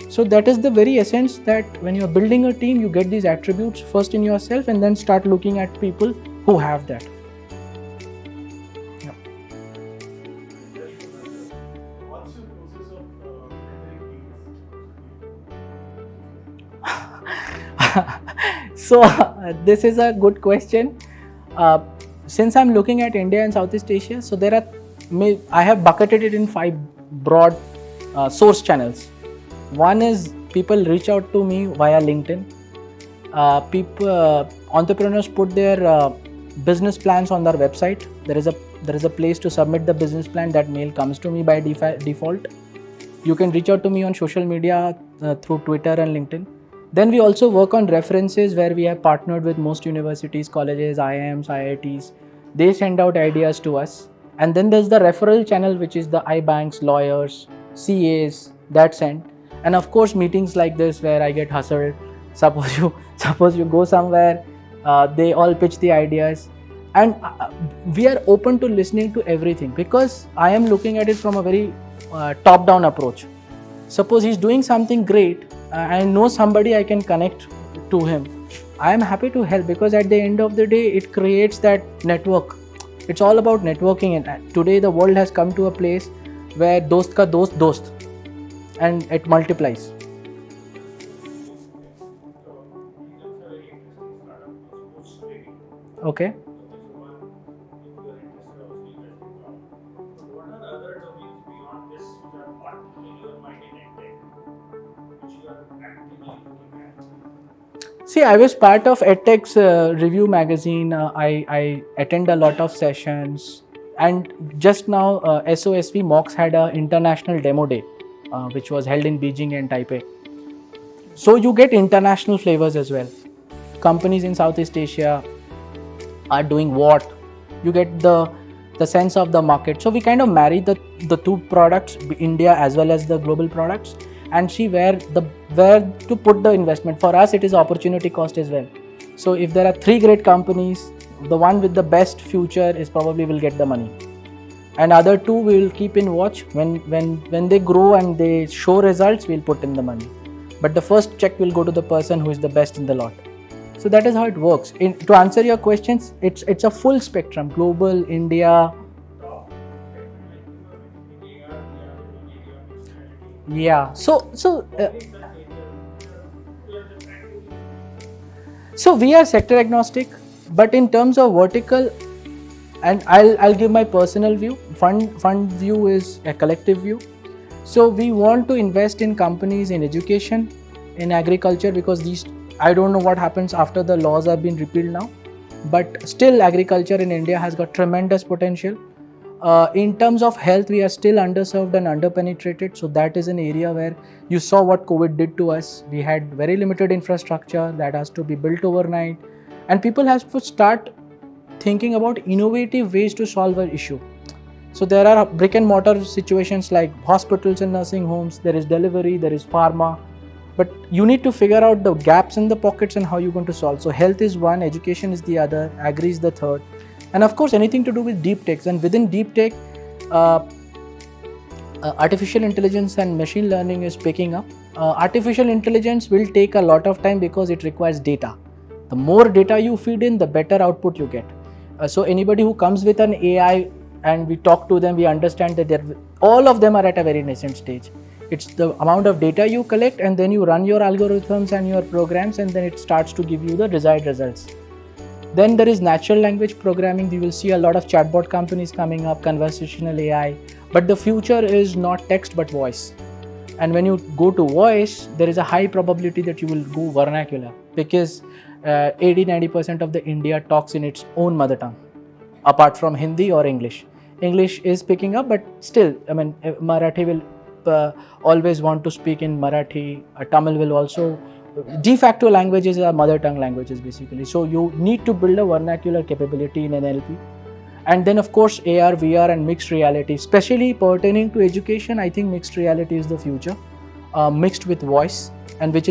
Speaker 2: So that is the very essence, that when you are building a team, you get these attributes first in yourself and then start looking at people who have that.
Speaker 3: What's your process of mentoring teams?
Speaker 2: So this is a good question. Since I'm looking at India and Southeast Asia, so I have bucketed it in 5 broad source channels. One is people reach out to me via LinkedIn. Entrepreneurs put their business plans on their website. There is a place to submit the business plan. That mail comes to me by default. You can reach out to me on social media through Twitter and LinkedIn. Then we also work on references, where we have partnered with most universities, colleges, IIMs, IITs. They send out ideas to us. And then there's the referral channel, which is the iBanks, lawyers, CAs that send. And of course, meetings like this where I get hustled. Suppose you go somewhere, they all pitch the ideas. And we are open to listening to everything, because I am looking at it from a very top-down approach. Suppose he's doing something great, I know somebody I can connect to him. I am happy to help, because at the end of the day, it creates that network. It's all about networking, and today the world has come to a place where dost ka dost, and it multiplies. Okay.
Speaker 3: What are the other domains beyond this which are not in your mind in EdTech, which you are actively looking at?
Speaker 2: See, I was part of EdTech's review magazine. I attend a lot of sessions, and just now SOSV MOOCs had an international demo day, which was held in Beijing and Taipei. So you get international flavors as well. Companies in Southeast Asia are doing what? You get the sense of the market. So we kind of marry the two products, India as well as the global products, and see where to put the investment. For us, it is opportunity cost as well. So if there are 3 great companies, the one with the best future is probably will get the money, and other 2 we will keep in watch. When they grow and they show results, we'll put in the money. But the first check will go to the person who is the best in the lot. So that is how it works. To answer your questions, it's a full spectrum: global, India. Yeah. So we are sector agnostic, but in terms of vertical, and I'll give my personal view. Fund view is a collective view. So we want to invest in companies in education, in agriculture, because I don't know what happens after the laws have been repealed now, but still agriculture in India has got tremendous potential. In terms of health, we are still underserved and underpenetrated. So that is an area where you saw what COVID did to us. We had very limited infrastructure that has to be built overnight, and people have to start thinking about innovative ways to solve an issue. So there are brick and mortar situations like hospitals and nursing homes. There is delivery, there is pharma, but you need to figure out the gaps in the pockets and how you're going to solve. So health is one, education is the other, agri is the third. And of course, anything to do with deep techs. And within deep tech, artificial intelligence and machine learning is picking up. Artificial intelligence will take a lot of time because it requires data. The more data you feed in, the better output you get. So anybody who comes with an AI and we talk to them, we understand that all of them are at a very nascent stage. It's the amount of data you collect, and then you run your algorithms and your programs, and then it starts to give you the desired results. Then there is natural language programming. You will see a lot of chatbot companies coming up, conversational AI. But the future is not text but voice. And when you go to voice, there is a high probability that you will go vernacular, because 80-90% of the India talks in its own mother tongue, apart from Hindi or English. English is picking up, but still, Marathi will always want to speak in Marathi. Tamil will also. De facto languages are mother tongue languages basically. So you need to build a vernacular capability in NLP. And then of course AR, VR and mixed reality, especially pertaining to education. I think mixed reality is the future, mixed with voice, and which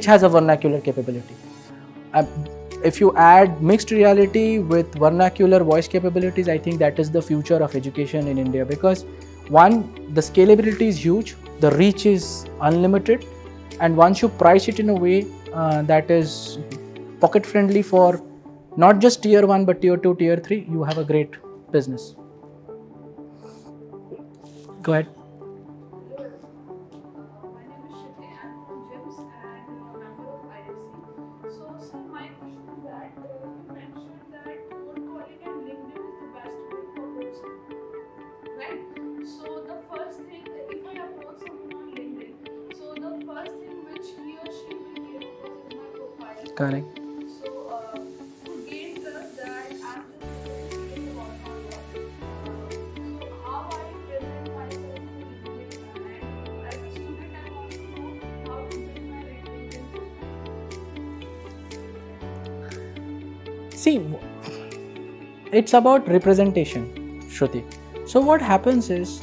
Speaker 2: has a vernacular capability. if you add mixed reality with vernacular voice capabilities, I think that is the future of education in India, because one, the scalability is huge, the reach is unlimited, and once you price it in a way that is pocket friendly for not just tier 1 but tier 2, tier 3, you have a great business. Go ahead.
Speaker 5: My name is Shruti. I'm from GIMS and a member of IFC. So, sir, my question is that you mentioned that cold calling and LinkedIn is the best way for posting, right? So, the first thing, if I approach someone on LinkedIn, so the first thing which he or she will came across is my profile.
Speaker 2: Correct.
Speaker 5: So, to gain trust that I'm just serious about my work. So, how I present myself to LinkedIn, and as a student, I want to know how to build my LinkedIn profile.
Speaker 2: See, it's about representation, Shruti. So what happens is,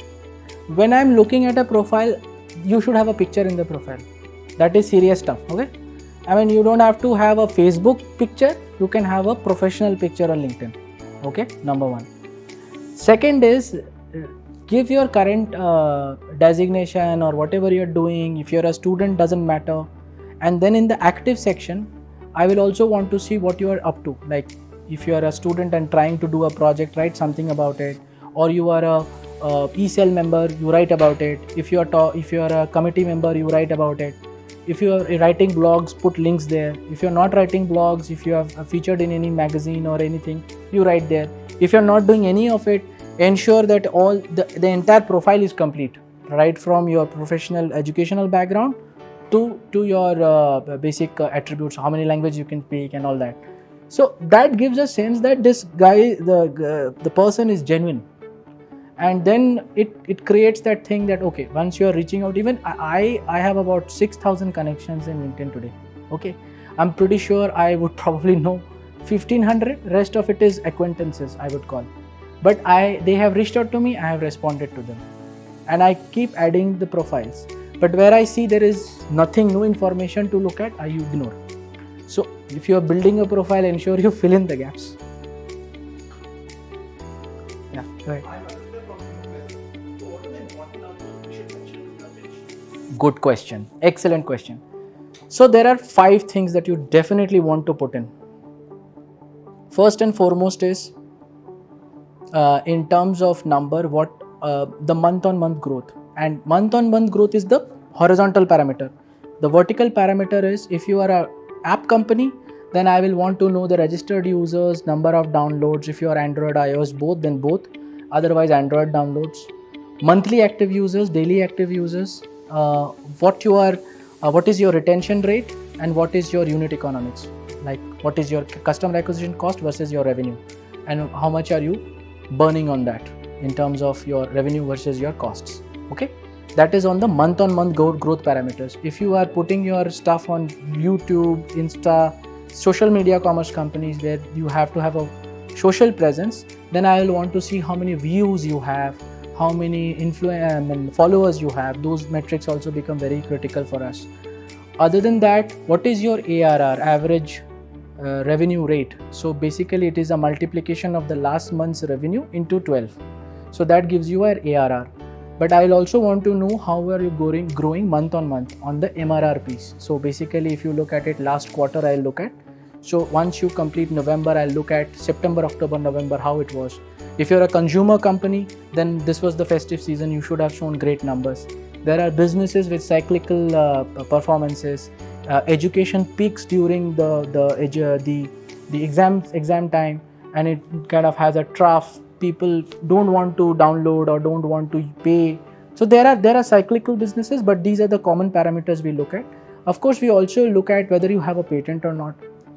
Speaker 2: when I'm looking at a profile, you should have a picture in the profile. That is serious stuff, okay? I mean, you don't have to have a Facebook picture, you can have a professional picture on LinkedIn, okay? Number one. Second is, give your current designation or whatever you're doing. If you're a student, doesn't matter. And then in the active section, I will also want to see what you are up to. Like if you are a student and trying to do a project, write something about it. Or you are a eCell member, you write about it. If you are a committee member, you write about it. If you are writing blogs, put links there. If you're not writing blogs, if you have featured in any magazine or anything, you write there. If you're not doing any of it, ensure that all the entire profile is complete, right from your professional educational background to your basic attributes, how many languages you can speak and all that. So that gives a sense that this guy, the person is genuine. And then it creates that thing that, okay, once you are reaching out, even I have about 6,000 connections in LinkedIn today, okay? I'm pretty sure I would probably know 1,500, rest of it is acquaintances, I would call. But they have reached out to me, I have responded to them. And I keep adding the profiles. But where I see there is nothing, no information to look at, I ignore. So if you are building a profile, ensure you fill in the gaps. Yeah, go ahead. Good question. Excellent question. So there are 5 things that you definitely want to put in. First and foremost is, in terms of number, what the month-on-month growth. And month-on-month growth is the horizontal parameter. The vertical parameter is, if you are a app company, then I will want to know the registered users, number of downloads. If you are Android, iOS, both, then both. Otherwise, Android downloads. Monthly active users, daily active users. What is your retention rate and what is your unit economics? Like what is your customer acquisition cost versus your revenue, and how much are you burning on that in terms of your revenue versus your costs. Okay, that is on the month-on-month growth parameters. If you are putting your stuff on YouTube, Insta, social media commerce companies where you have to have a social presence, then I will want to see how many views you have, how many followers you have. Those metrics also become very critical for us. Other than that, what is your ARR, average revenue rate? So basically it is a multiplication of the last month's revenue into 12. So that gives you an ARR. But I will also want to know how are you growing month on month on the MRR piece. So basically if you look at it last quarter, I'll look at. So once you complete November, I'll look at September, October, November, how it was. If you're a consumer company, then this was the festive season, you should have shown great numbers. There are businesses with cyclical performances. Education peaks during the exam time, and it kind of has a trough. People don't want to download or don't want to pay. So there are cyclical businesses, but these are the common parameters we look at. Of course, we also look at whether you have a patent or not.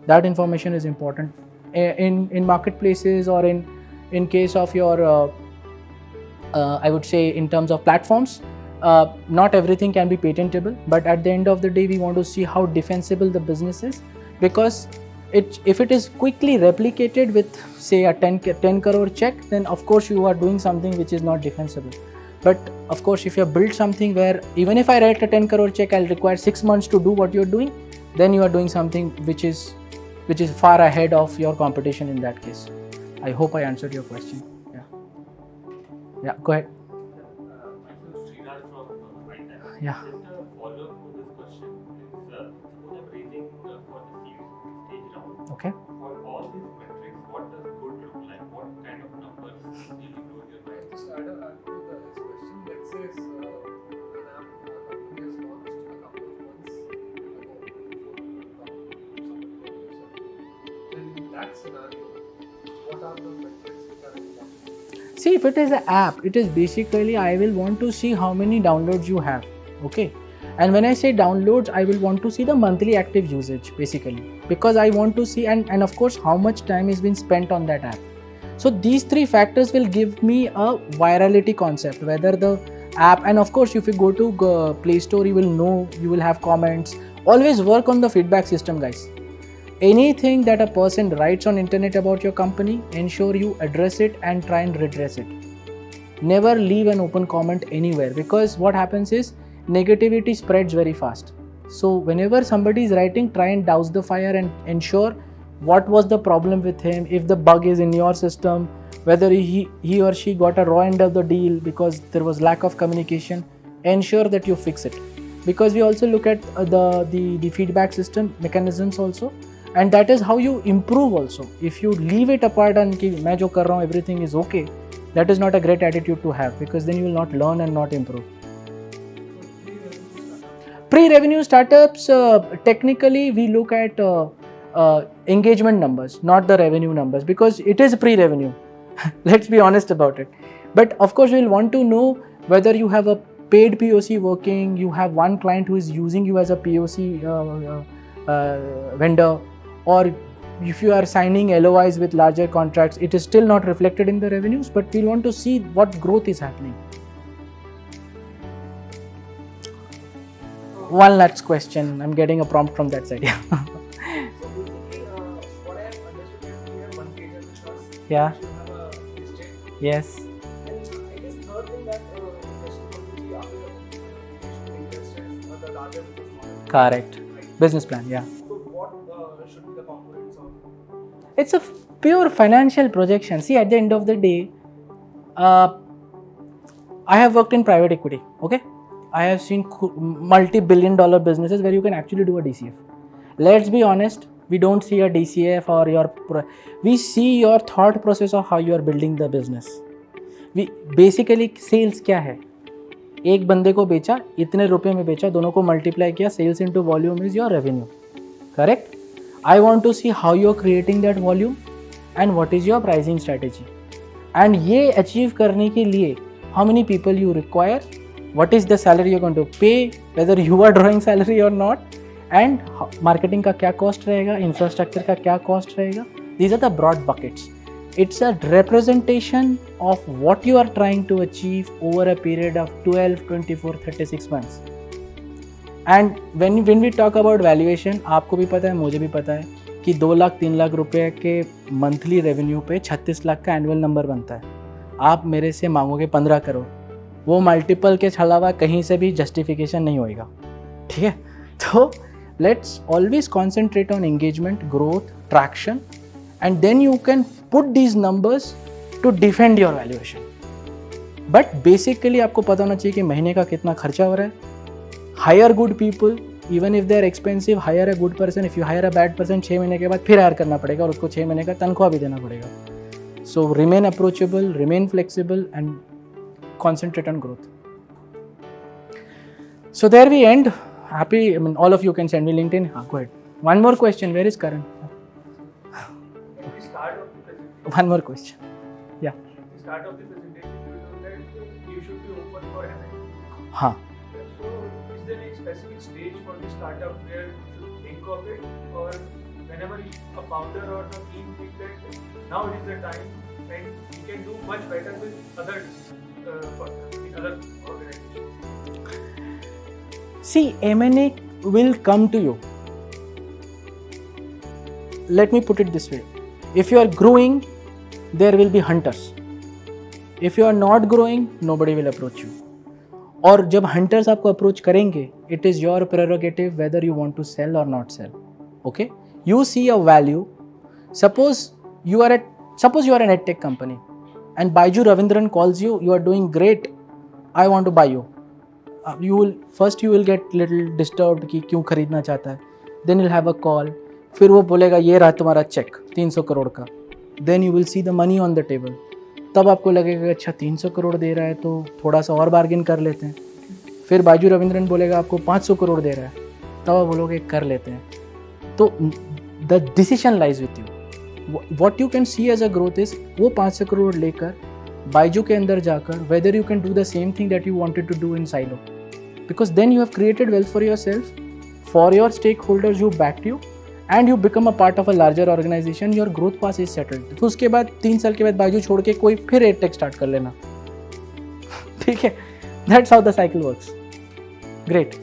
Speaker 2: That information is important. In marketplaces or in case of your, I would say in terms of platforms, not everything can be patentable, but at the end of the day, we want to see how defensible the business is, because if it is quickly replicated with say a 10 crore check, then of course you are doing something which is not defensible. But of course, if you have built something where even if I write a 10 crore check, I'll require 6 months to do what you're doing, then you are doing something which is which is far ahead of your competition in that case. I hope I answered your question. Yeah, go ahead.
Speaker 6: Myself, Srinath from Mindtech.
Speaker 2: Yeah.
Speaker 6: Just a follow-up to this question is, suppose I'm raising for the seed stage round.
Speaker 2: Okay.
Speaker 6: For all these metrics, what does good look like? What kind of numbers really blow your mind?
Speaker 4: Just add to this question. Let's say an app company has launched a couple of months ago before somebody got user. Then in that scenario, what are the metrics which are important?
Speaker 2: See, if it is an app, it is basically I will want to see how many downloads you have. Okay. And when I say downloads, I will want to see the monthly active usage basically, because I want to see and of course how much time is been spent on that app. So these three factors will give me a virality concept, whether the app, and of course if you go to Play Store, you will know, you will have comments. Always work on the feedback system, guys. Anything that a person writes on internet about your company, ensure you address it and try and redress it. Never leave an open comment anywhere, because what happens is negativity spreads very fast. So whenever somebody is writing, try and douse the fire and ensure what was the problem with him, if the bug is in your system, whether he or she got a raw end of the deal because there was lack of communication. Ensure that you fix it, because we also look at the feedback system mechanisms also, and that is how you improve also. If you leave it apart and ki main jo kar raha hu, everything is okay, that is not a great attitude to have, because then you will not learn and not improve. Pre-revenue startups, technically we look at engagement numbers, not the revenue numbers, because it is pre-revenue. Let's be honest about it. But of course, we will want to know whether you have a paid POC working, you have one client who is using you as a POC vendor, or if you are signing LOIs with larger contracts, it is still not reflected in the revenues, but we want to see what growth is happening. One last question. I'm getting a prompt from that side.
Speaker 4: So basically, what I have understood is we have one page which was
Speaker 2: Yeah.
Speaker 4: you have a listed.
Speaker 2: Yes.
Speaker 4: And I guess third thing that investors want to see after the investors or the larger business model.
Speaker 2: Correct.
Speaker 4: Right?
Speaker 2: Business plan. Yeah.
Speaker 4: So what should be the components of?
Speaker 2: It's a pure financial projection. See, at the end of the day, I have worked in private equity. Okay. I have seen multi-billion-dollar businesses where you can actually do a DCF. Let's be honest, we don't see a DCF or we see your thought process of how you are building the business. We basically sales क्या है? एक बंदे को बेचा, इतने रुपए में बेचा, दोनों को multiply किया, sales into volume is your revenue. Correct? I want to see how you are creating that volume and what is your pricing strategy. And ये achieve करने के लिए how many people you require, what is the salary you're going to pay, whether you are drawing salary or not, and marketing का क्या cost रहेगा, infrastructure का क्या cost रहेगा. These are the broad buckets. It's a representation of what you are trying to achieve over a period of 12, 24, 36 months. And when we talk about valuation, आपको भी पता है, मुझे भी पता है कि 2 लाख 3 लाख रुपए के मंथली रेवेन्यू पे 36 लाख का एनुअल नंबर बनता है. आप मेरे से मांगोगे 15 करोड़, वो मल्टीपल के अलावा कहीं से भी जस्टिफिकेशन नहीं होएगा. ठीक है, तो let's always concentrate on engagement, growth, traction, and then you can put these numbers to defend your valuation. But basically आपको पता होना चाहिए कि महीने का कितना खर्चा हो रहा है. Hire good people, even if they are expensive, hire a good person. If you hire a bad person, 6 महीने के बाद फिर हायर करना पड़ेगा और उसको 6 महीने का तनख्वाह भी देना पड़ेगा. So remain approachable, remain flexible, and concentrate on growth. So there we end. Happy, I mean, all of you can send me LinkedIn. Go ahead. One more question. Where is Karan?
Speaker 3: At the start of the presentation,
Speaker 2: One more question. Yeah.
Speaker 3: at the start of the presentation, you know that you should be open for M&A.
Speaker 2: Huh.
Speaker 3: So, is there any specific stage for the startup where you should think of it, or whenever a founder or the team think that now is the time when we can do much better with other other organizations?
Speaker 2: See, M&A will come to you. Let me put it this way. If you are growing, there will be hunters. If you are not growing, nobody will approach you. और जब hunters आपको approach करेंगे, it is your prerogative whether you want to sell or not sell. Okay? you see a value. Suppose you are an EdTech company, and Baiju Ravindran calls you. You are doing great. I want to buy you. You will get little disturbed कि क्यों खरीदना चाहता है. Then you'll have a call. फिर वो बोलेगा ये रहा तुम्हारा चेक 300 करोड़ का. Then you will see the money on the table. तब आपको लगेगा अच्छा 300 करोड़ दे रहा है तो थोड़ा सा और बार्गेन कर लेते हैं. फिर बाजू रविंद्रन बोलेगा आपको 500 करोड़ दे रहा है, तब आप बोलोगे कर लेते हैं. तो the decision lies with you. What you can see as a growth is वो 500 करोड़ लेकर बाइजू के अंदर जाकर whether you can do the same thing that you wanted to do in silo, because then you have created wealth for yourself, for your stakeholders you backed you, and you become a part of a larger organization. Your growth path is settled. तो उसके बाद 3 साल के बाद बाजू छोड़ के कोई फिर एडटेक स्टार्ट कर लेना. ठीक है, that's how the cycle works. Great.